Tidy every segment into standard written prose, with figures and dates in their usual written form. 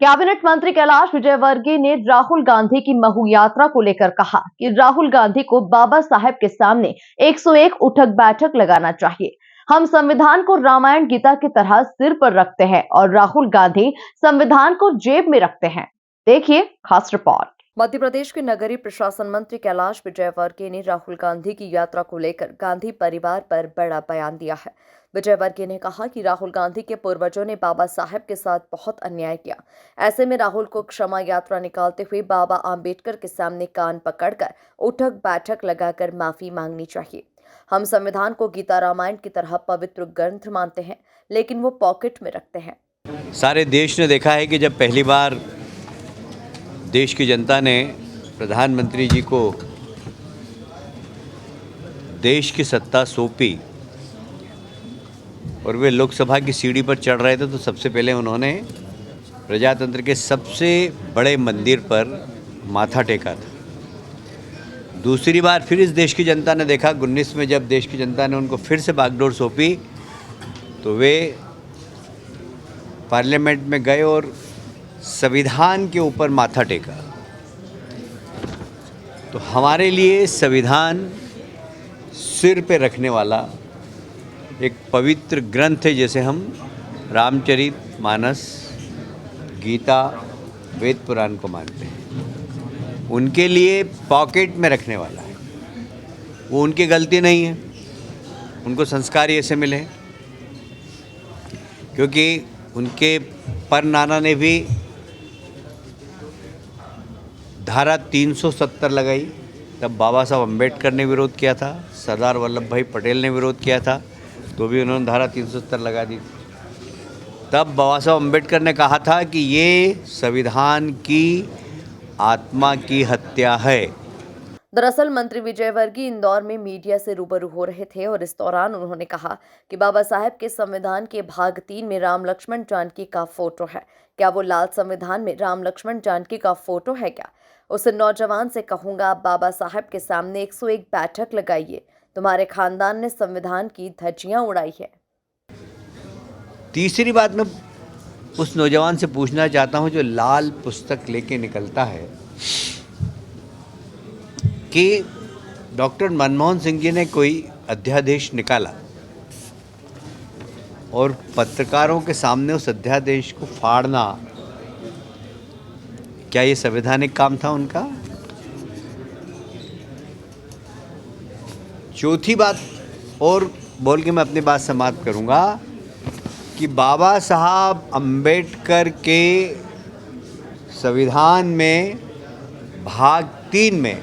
Cabinet मंत्री कैलाश विजयवर्गीय ने राहुल गांधी की महू यात्रा को लेकर कहा कि राहुल गांधी को बाबा साहेब के सामने 101 उठक बैठक लगाना चाहिए। हम संविधान को रामायण गीता की तरह सिर पर रखते हैं और राहुल गांधी संविधान को जेब में रखते हैं। देखिए खास रिपोर्ट। मध्य प्रदेश के नगरीय प्रशासन मंत्री कैलाश विजयवर्गीय ने राहुल गांधी की यात्रा को लेकर गांधी परिवार पर बड़ा बयान दिया है। विजयवर्गीय ने कहा कि राहुल गांधी के पूर्वजों ने बाबा साहेब के साथ बहुत अन्याय किया। ऐसे में राहुल को क्षमा यात्रा निकालते हुए बाबा आंबेडकर के सामने कान पकड़कर उठक बैठक लगाकर माफी मांगनी चाहिए। हम संविधान को गीता रामायण की तरह पवित्र ग्रंथ मानते हैं, लेकिन वो पॉकेट में रखते हैं। सारे देश ने देखा है कि जब पहली बार देश की जनता ने प्रधानमंत्री जी को देश की सत्ता सौंपी और वे लोकसभा की सीढ़ी पर चढ़ रहे थे, तो सबसे पहले उन्होंने प्रजातंत्र के सबसे बड़े मंदिर पर माथा टेका था। दूसरी बार फिर इस देश की जनता ने देखा 19 में, जब देश की जनता ने उनको फिर से बागडोर सौंपी, तो वे पार्लियामेंट में गए और संविधान के ऊपर माथा टेका। तो हमारे लिए संविधान सिर पे रखने वाला एक पवित्र ग्रंथ है, जैसे हम रामचरितमानस, गीता, वेद पुराण को मानते हैं। उनके लिए पॉकेट में रखने वाला है। वो उनकी गलती नहीं है, उनको संस्कार ऐसे मिले हैं, क्योंकि उनके पर नाना ने भी धारा 370 लगाई। तब बाबा साहब अम्बेडकर ने विरोध किया था, सरदार वल्लभ भाई पटेल ने विरोध किया था, तो भी उन्होंने धारा 370 लगा दी थी। तब बाबा साहब अम्बेडकर ने कहा था कि ये संविधान की आत्मा की हत्या है। दरअसल मंत्री विजयवर्गीय इंदौर में मीडिया से रूबरू हो रहे थे और इस दौरान उन्होंने कहा कि बाबा साहेब के संविधान के भाग 3 में राम लक्ष्मण जानकी का फोटो है। क्या वो लाल संविधान में राम लक्ष्मण जानकी का फोटो है क्या? उस नौजवान से कहूंगा, बाबा साहेब के सामने 101 बैठक लगाइए। तुम्हारे खानदान ने संविधान की धज्जियां उड़ाई है। तीसरी बात मैं उस नौजवान से पूछना चाहता हूं जो लाल पुस्तक लेके निकलता है कि डॉक्टर मनमोहन सिंह जी ने कोई अध्यादेश निकाला और पत्रकारों के सामने उस अध्यादेश को फाड़ना, क्या ये संवैधानिक काम था उनका? चौथी बात और बोल के मैं अपनी बात समाप्त करूंगा कि बाबा साहब अम्बेडकर के संविधान में भाग 3 में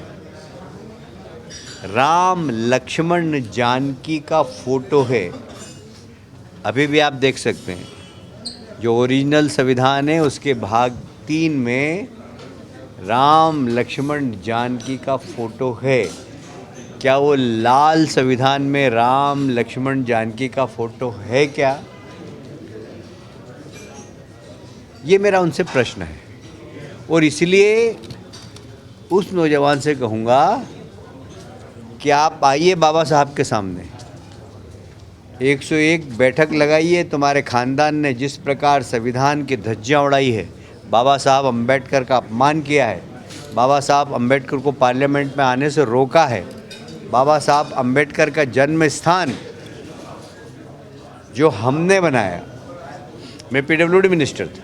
राम लक्ष्मण जानकी का फोटो है। अभी भी आप देख सकते हैं, जो ओरिजिनल संविधान है उसके भाग 3 में राम लक्ष्मण जानकी का फोटो है। क्या वो लाल संविधान में राम लक्ष्मण जानकी का फोटो है क्या? ये मेरा उनसे प्रश्न है। और इसलिए उस नौजवान से कहूँगा कि आप आइए बाबा साहब के सामने, 101 बैठक लगाइए। तुम्हारे खानदान ने जिस प्रकार संविधान की धज्जियां उड़ाई है, बाबा साहब अम्बेडकर का अपमान किया है, बाबा साहब अम्बेडकर को पार्लियामेंट में आने से रोका है, बाबा साहब अम्बेडकर का जन्म स्थान जो हमने बनाया, मैं पीडब्ल्यूडी मिनिस्टर था,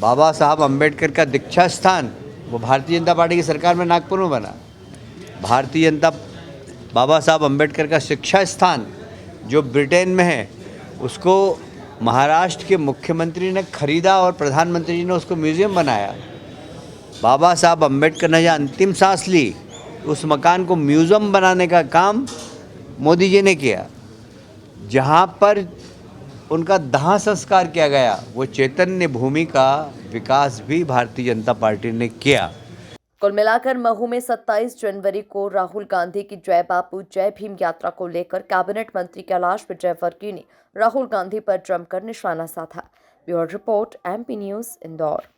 बाबा साहब अम्बेडकर का दीक्षा स्थान वो भारतीय जनता पार्टी की सरकार में नागपुर में बना। भारतीय जनता बाबा साहब अम्बेडकर का शिक्षा स्थान जो ब्रिटेन में है, उसको महाराष्ट्र के मुख्यमंत्री ने खरीदा और प्रधानमंत्री जी ने उसको म्यूज़ियम बनाया। बाबा साहब अम्बेडकर ने जहाँ अंतिम सांस ली, उस मकान को म्यूज़ियम बनाने का काम मोदी जी ने किया। जहाँ पर उनका दाह संस्कार किया गया, वो चैतन्य भूमि का विकास भी भारतीय जनता पार्टी ने किया। कुल मिलाकर महू में 27 जनवरी को राहुल गांधी की जय बापू जय भीम यात्रा को लेकर कैबिनेट मंत्री कैलाश विजयवर्गीय ने राहुल गांधी पर जमकर निशाना साधा। Bureau report, MP news, Indore.